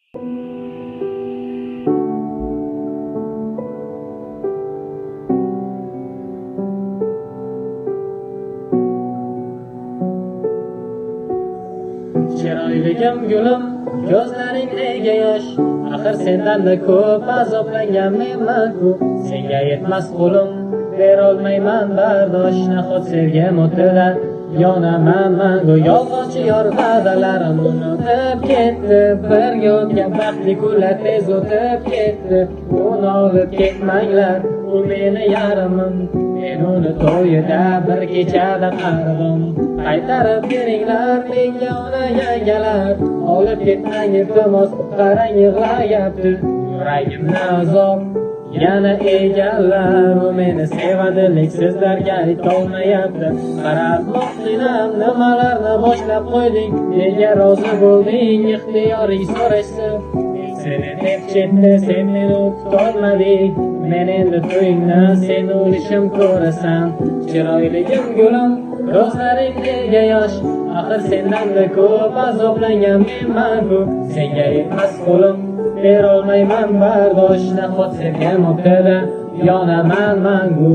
Chiroyligim gulim, ko'zlaring nega yosh? Axir sendan-da ko'p azoblangan menman-ku. Senga yetmas qo'lim, berolmayman bardosh. Nahot sevgim o'tida yonaman mangu. Yolg'onchi yor va'dalarim unutib ketdi. Birga o'tgan baxtli kunlar tez o'tib ketdi. Uni olib ketmanglar, u meni yarimim. Men uni to'yida bir kechada qaradim. Qaytarib beringlar menga uni yangalar. Olib ketmang iltimos, qarang yig'layapti. Yuragimni azob yana egallar. U meni sevadi, lekin sizlarga aytolmayapti. Qarab mo'minam, nimalarni boshlab qo'yding? Nega rozi bo'lding ixtiyoring so'rashsa? Seni deb chetda sen meni tutolmading. Men endi to'yingni sen o'lishim ko'rasan. Chiroyligim gulim, ko'zlaring nega yosh? Axir sendan-da ko'p azoblangan menman-ku. Senga yetmas qo'lim, berolmayman bardosh. Nahot sevgim o'tida yonaman mangu.